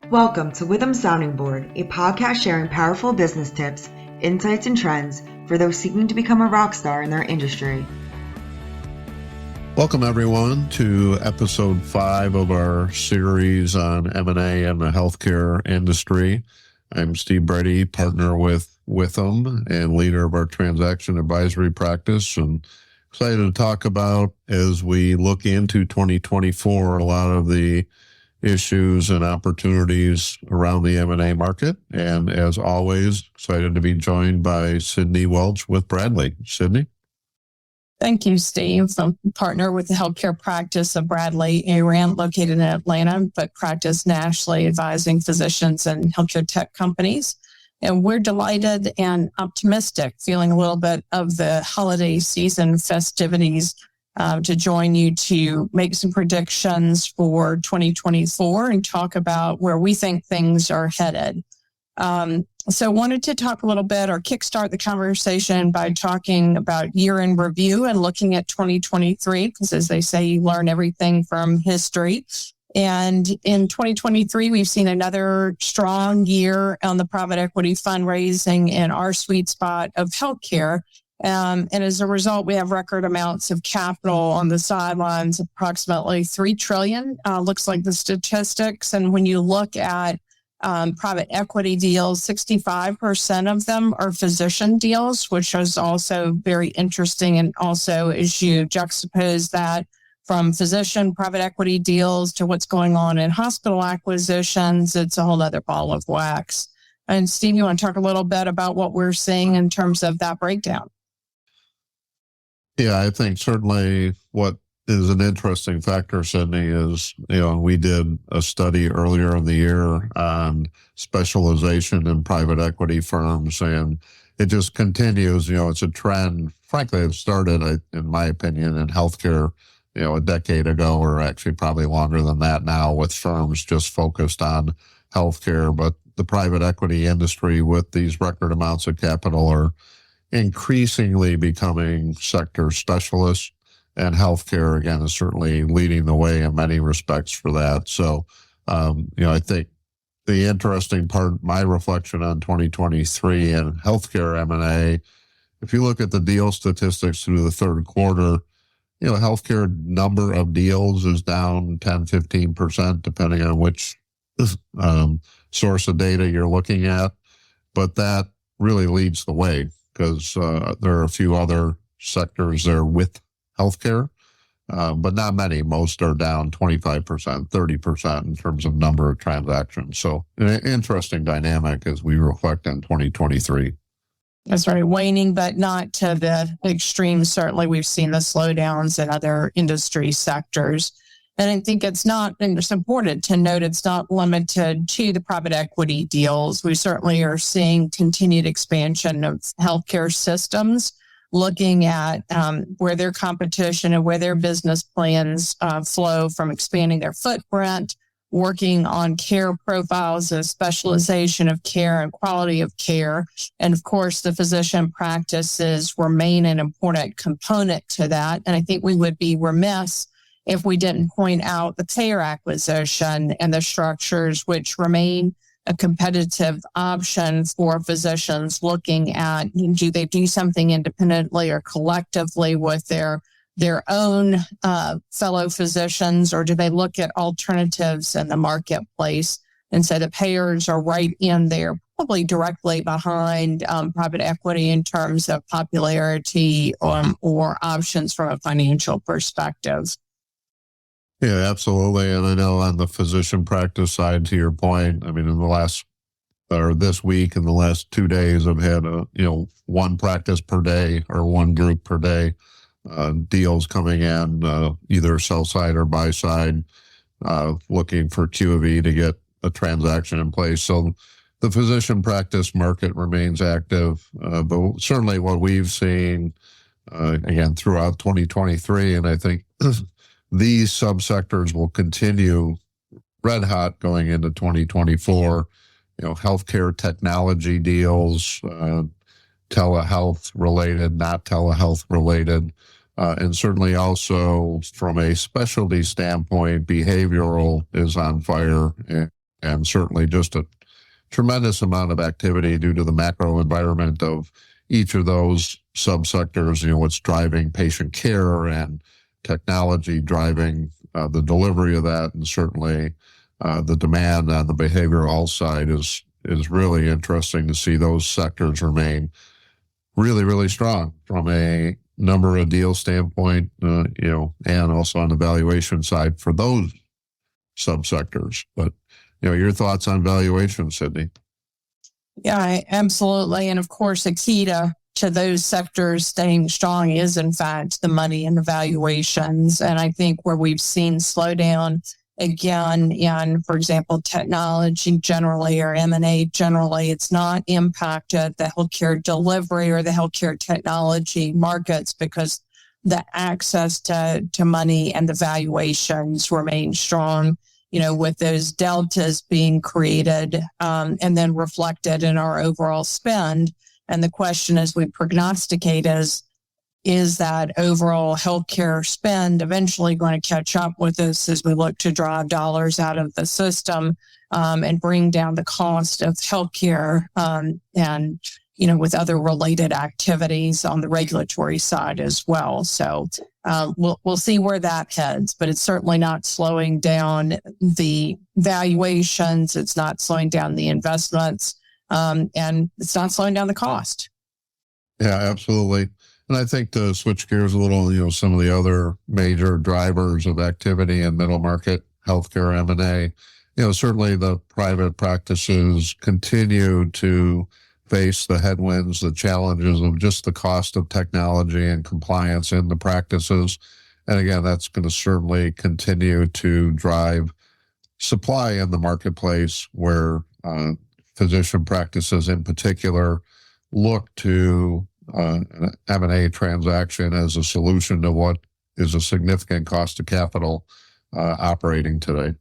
Welcome to Witham Sounding Board, a podcast sharing powerful business tips, insights, and trends for those seeking to become a rock star in their industry. Welcome, everyone, to episode 5 of our series on M&A and the healthcare industry. I'm Steve Brady, partner with Witham and leader of our transaction advisory practice, and excited to talk about, as we look into 2024, a lot of the issues and opportunities around the M&A market. And as always, excited to be joined by Sydney Welch with Bradley. Sydney? Thank you, Steve. I'm a partner with the healthcare practice of Bradley ARAN, located in Atlanta, but practice nationally, advising physicians and healthcare tech companies. And we're delighted and optimistic, feeling a little bit of the holiday season festivities to join you to make some predictions for 2024 and talk about where we think things are headed. So wanted to talk a little bit or kickstart the conversation by talking about year-end review and looking at 2023, because as they say, you learn everything from history. And in 2023, we've seen another strong year on the private equity fundraising in our sweet spot of healthcare. And as a result, we have record amounts of capital on the sidelines, approximately $3 trillion, looks like the statistics. And when you look at private equity deals, 65% of them are physician deals, which is also very interesting. And also, as you juxtapose that from physician private equity deals to what's going on in hospital acquisitions, it's a whole other ball of wax. And Steve, you want to talk a little bit about what we're seeing in terms of that breakdown? Yeah, I think certainly what is an interesting factor, Sydney, is, we did a study earlier in the year on specialization in private equity firms, and it just continues. It's a trend. Frankly, it started, in my opinion, in healthcare, a decade ago, or actually probably longer than that now, with firms just focused on healthcare. But the private equity industry, with these record amounts of capital, are increasingly becoming sector specialists, and healthcare, again, is certainly leading the way in many respects for that. So, I think the interesting part, my reflection on 2023 and healthcare M&A, if you look at the deal statistics through the third quarter, healthcare number of deals is down 10-15%, depending on which source of data you're looking at. But that really leads the way, because there are a few other sectors there with healthcare, but not many. Most are down 25%, 30% in terms of number of transactions. So an interesting dynamic as we reflect on 2023. That's right, waning, but not to the extreme. Certainly, we've seen the slowdowns in other industry sectors. And I think it's important to note it's not limited to the private equity deals. We certainly are seeing continued expansion of healthcare systems, looking at where their competition and where their business plans flow from expanding their footprint, working on care profiles and specialization of care and quality of care. And of course, the physician practices remain an important component to that. And I think we would be remiss if we didn't point out the payer acquisition and the structures, which remain a competitive option for physicians looking at, do they do something independently or collectively with their own fellow physicians, or do they look at alternatives in the marketplace? And so the payers are right in there, probably directly behind private equity in terms of popularity or options from a financial perspective. Yeah, absolutely. And I know on the physician practice side, to your point, in this week, in the last 2 days, I've had one practice per day or one group per day, deals coming in, either sell side or buy side, looking for Q of E to get a transaction in place. So the physician practice market remains active, but certainly what we've seen, again, throughout 2023, and I think these subsectors will continue red hot going into 2024. Healthcare technology deals, telehealth related, not telehealth related, and certainly also from a specialty standpoint, behavioral is on fire. and certainly just a tremendous amount of activity due to the macro environment of each of those subsectors. What's driving patient care and technology driving the delivery of that, and certainly the demand on the behavioral health side is really interesting to see those sectors remain really, really strong from a number of deal standpoint, and also on the valuation side for those subsectors. But, your thoughts on valuation, Sydney? Yeah, absolutely. And of course, a key to those sectors staying strong is, in fact, the money and the valuations. And I think where we've seen slowdown again in, for example, technology generally or M&A generally, it's not impacted the healthcare delivery or the healthcare technology markets because the access to money and the valuations remain strong, with those deltas being created and then reflected in our overall spend. And the question as we prognosticate is that overall healthcare spend eventually going to catch up with us as we look to drive dollars out of the system and bring down the cost of healthcare and, with other related activities on the regulatory side as well. So we'll see where that heads, but it's certainly not slowing down the valuations. It's not slowing down the investments, and it's not slowing down the cost. Yeah, absolutely. And I think to switch gears a little, some of the other major drivers of activity in middle market healthcare M&A, certainly the private practices continue to face the headwinds, the challenges of just the cost of technology and compliance in the practices. And again, that's going to certainly continue to drive supply in the marketplace where physician practices in particular look to an M&A transaction as a solution to what is a significant cost of capital operating today.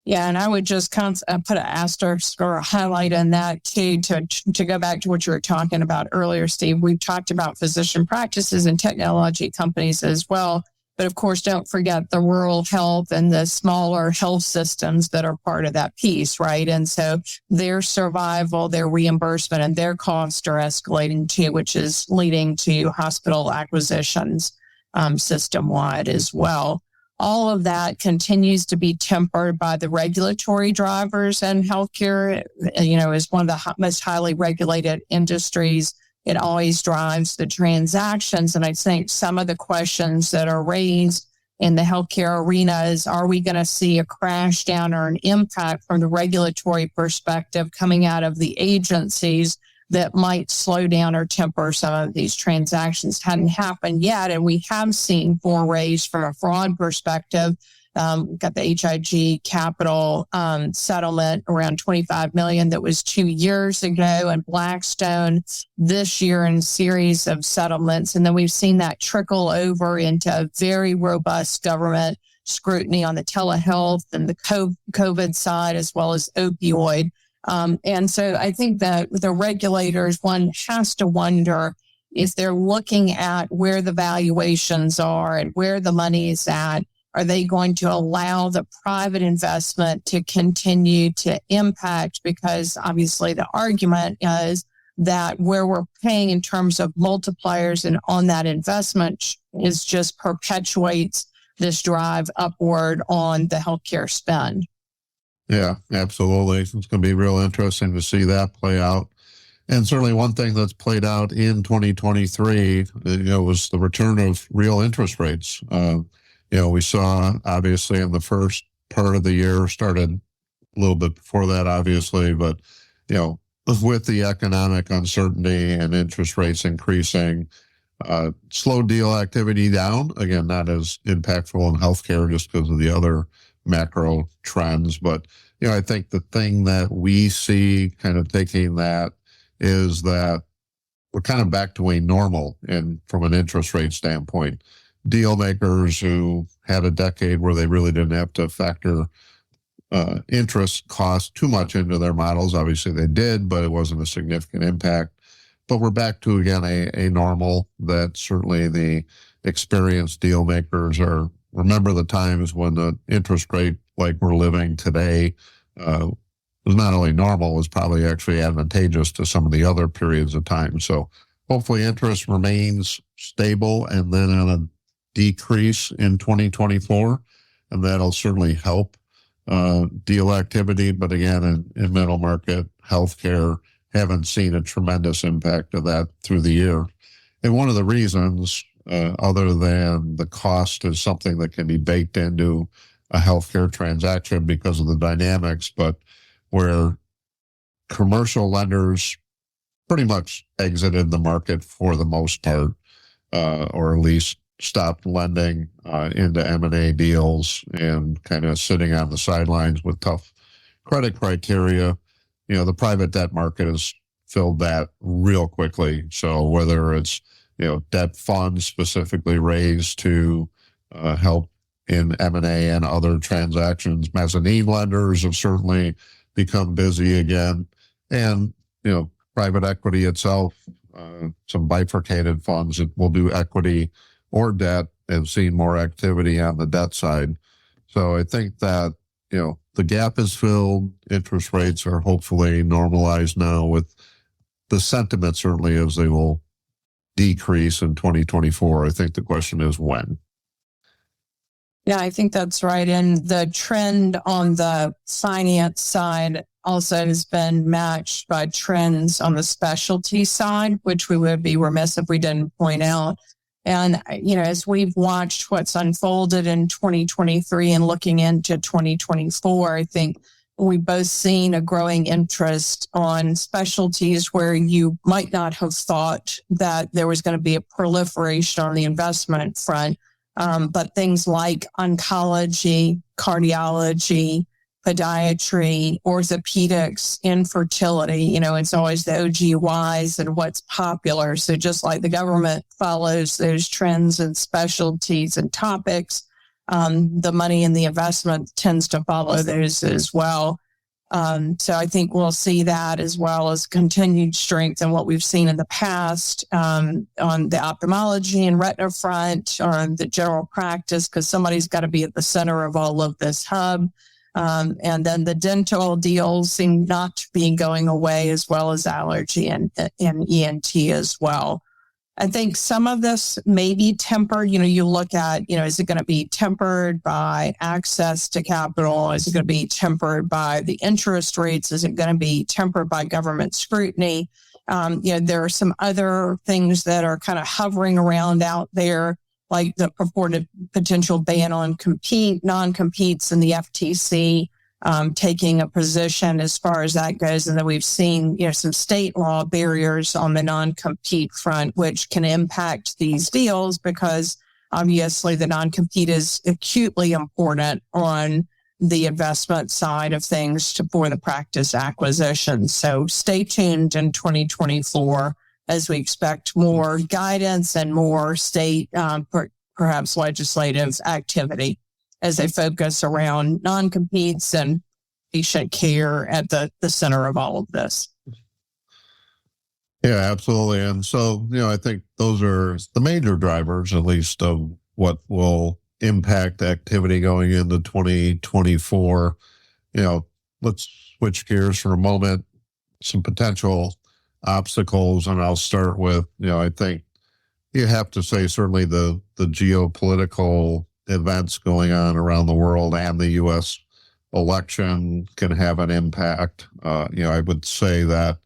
Yeah, and I would just put an asterisk or a highlight on that too, to go back to what you were talking about earlier, Steve. We've talked about physician practices and technology companies as well. But of course, don't forget the rural health and the smaller health systems that are part of that piece, right? And so their survival, their reimbursement, and their costs are escalating too, which is leading to hospital acquisitions system-wide as well. All of that continues to be tempered by the regulatory drivers, and healthcare, is one of the most highly regulated industries. It always drives the transactions. And I think some of the questions that are raised in the healthcare arena is, are we going to see a crash down or an impact from the regulatory perspective coming out of the agencies that might slow down or temper some of these transactions? Hadn't happened yet. And we have seen forays from a fraud perspective. We've got the HIG Capital settlement around $25 million that was 2 years ago, and Blackstone this year in a series of settlements. And then we've seen that trickle over into very robust government scrutiny on the telehealth and the COVID side, as well as opioid. And so I think that the regulators, one has to wonder if they're looking at where the valuations are and where the money is at. Are they going to allow the private investment to continue to impact? Because obviously the argument is that where we're paying in terms of multipliers and on that investment is just perpetuates this drive upward on the healthcare spend. Yeah, absolutely. It's going to be real interesting to see that play out. And certainly one thing that's played out in 2023, was the return of real interest rates. We saw obviously in the first part of the year, started a little bit before that, obviously, but, with the economic uncertainty and interest rates increasing, slowed deal activity down. Again, not as impactful in healthcare just because of the other macro trends. But, I think the thing that we see kind of taking that is that we're kind of back to a normal from an interest rate standpoint. Deal makers who had a decade where they really didn't have to factor interest cost too much into their models. Obviously they did, but it wasn't a significant impact. But we're back to, again, a normal that certainly the experienced deal makers remember the times when the interest rate like we're living today was not only normal, was probably actually advantageous to some of the other periods of time. So hopefully interest remains stable and then on a decrease in 2024, and that'll certainly help deal activity. But again, in middle market healthcare, haven't seen a tremendous impact of that through the year. And one of the reasons, other than the cost is something that can be baked into a healthcare transaction because of the dynamics, but where commercial lenders pretty much exited the market for the most part, or at least stopped lending into M&A deals and kind of sitting on the sidelines with tough credit criteria. The private debt market has filled that real quickly. So whether it's, debt funds specifically raised to help in M&A and other transactions, mezzanine lenders have certainly become busy again. And, private equity itself, some bifurcated funds that will do equity or debt have seen more activity on the debt side. So I think that, the gap is filled. Interest rates are hopefully normalized now with the sentiment certainly as they will decrease in 2024. I think the question is when. Yeah, I think that's right. And the trend on the finance side also has been matched by trends on the specialty side, which we would be remiss if we didn't point out. And, as we've watched what's unfolded in 2023 and looking into 2024, I think we've both seen a growing interest on specialties where you might not have thought that there was going to be a proliferation on the investment front. But things like oncology, cardiology, podiatry, orthopedics, infertility, it's always the OGYs and what's popular. So just like the government follows those trends and specialties and topics, the money and the investment tends to follow those as well. So I think we'll see that as well as continued strength in what we've seen in the past on the ophthalmology and retina front, on the general practice, because somebody's got to be at the center of all of this hub. And then the dental deals seem not to be going away, as well as allergy and ENT as well. I think some of this may be tempered. You look at, is it going to be tempered by access to capital? Is it going to be tempered by the interest rates? Is it going to be tempered by government scrutiny? There are some other things that are kind of hovering around out there, like the purported potential ban on non-competes and the FTC taking a position as far as that goes. And then we've seen, some state law barriers on the non-compete front, which can impact these deals because obviously the non-compete is acutely important on the investment side of things for the practice acquisition. So stay tuned in 2024 as we expect more guidance and more state, perhaps legislative activity as they focus around non-competes and patient care at the center of all of this. Yeah, absolutely. And so, I think those are the major drivers, at least, of what will impact activity going into 2024. Let's switch gears for a moment. Some potential obstacles, and I'll start with, I think you have to say certainly the geopolitical events going on around the world and the U.S. election can have an impact. I would say that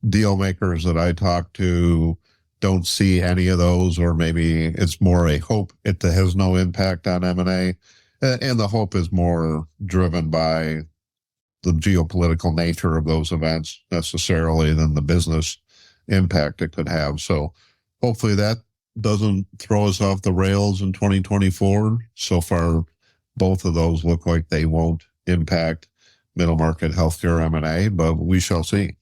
deal makers that I talk to don't see any of those, or maybe it's more a hope it has no impact on M&A. And the hope is more driven by the geopolitical nature of those events necessarily than the business impact it could have. So hopefully that doesn't throw us off the rails in 2024. So far, both of those look like they won't impact middle market healthcare M&A, but we shall see.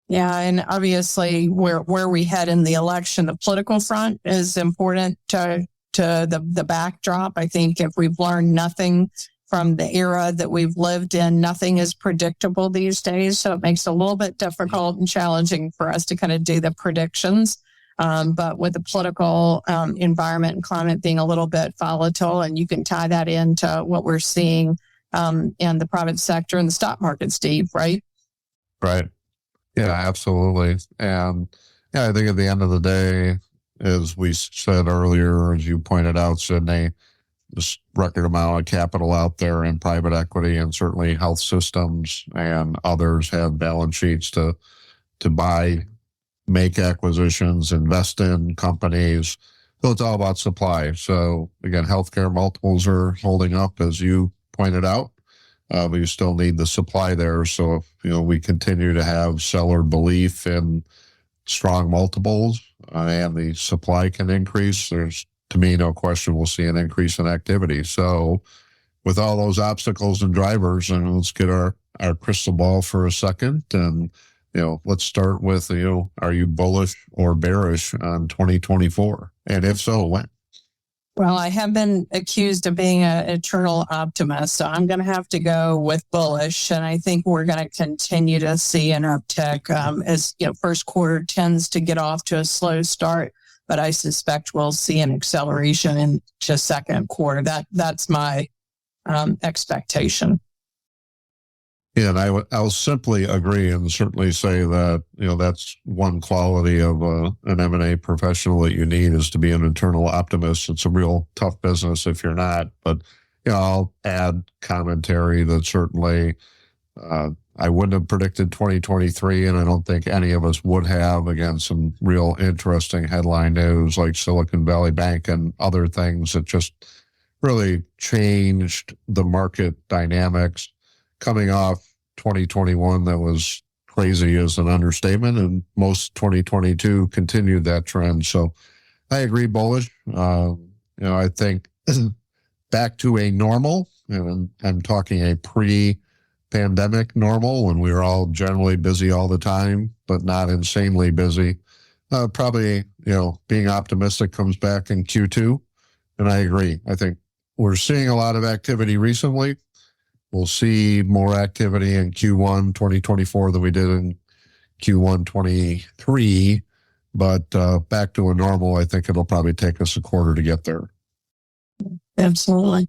Yeah, and obviously where we head in the election, the political front is important to the backdrop. I think if we've learned nothing from the era that we've lived in, nothing is predictable these days. So it makes it a little bit difficult and challenging for us to kind of do the predictions. But with the political environment and climate being a little bit volatile, and you can tie that into what we're seeing and the private sector and the stock market, Steve, right? Right. Yeah, absolutely. And yeah, I think at the end of the day, as we said earlier, as you pointed out, Sydney, this record amount of capital out there in private equity, and certainly health systems and others have balance sheets to buy, make acquisitions, invest in companies. So it's all about supply. So again, healthcare multiples are holding up, as you pointed out. But you still need the supply there. So if, we continue to have seller belief in strong multiples and the supply can increase, there's, to me, no question we'll see an increase in activity. So with all those obstacles and drivers, and let's get our crystal ball for a second. And, let's start with, are you bullish or bearish on 2024? And if so, when? Well, I have been accused of being an eternal optimist, so I'm going to have to go with bullish. And I think we're going to continue to see an uptick as first quarter tends to get off to a slow start, but I suspect we'll see an acceleration in just second quarter. That's my expectation. Yeah, and I'll simply agree and certainly say that, that's one quality of an M&A professional that you need, is to be an eternal optimist. It's a real tough business if you're not. But, I'll add commentary that certainly I wouldn't have predicted 2023, and I don't think any of us would have. Again, some real interesting headline news like Silicon Valley Bank and other things that just really changed the market dynamics. Coming off 2021, that was crazy is an understatement, and most 2022 continued that trend. So I agree, bullish. I think back to a normal, and I'm talking a pre-pandemic normal, when we were all generally busy all the time, but not insanely busy. Probably, being optimistic comes back in Q2, and I agree. I think we're seeing a lot of activity recently. We'll see more activity in Q1 2024 than we did in Q1 23, but back to a normal, I think it'll probably take us a quarter to get there. Absolutely.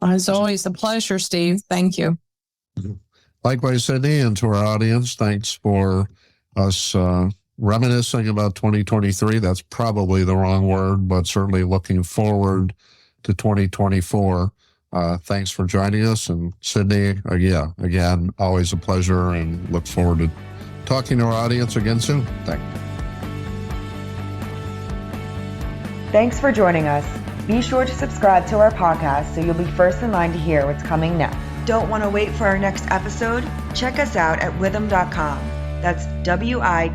As always, a pleasure, Steve. Thank you. Likewise, Sydney, and to our audience, thanks for us reminiscing about 2023. That's probably the wrong word, but certainly looking forward to 2024. Thanks for joining us. And Sydney, again, always a pleasure, and look forward to talking to our audience again soon. Thanks. Thanks for joining us. Be sure to subscribe to our podcast so you'll be first in line to hear what's coming next. Don't want to wait for our next episode? Check us out at withum.com. That's WITHUM.com.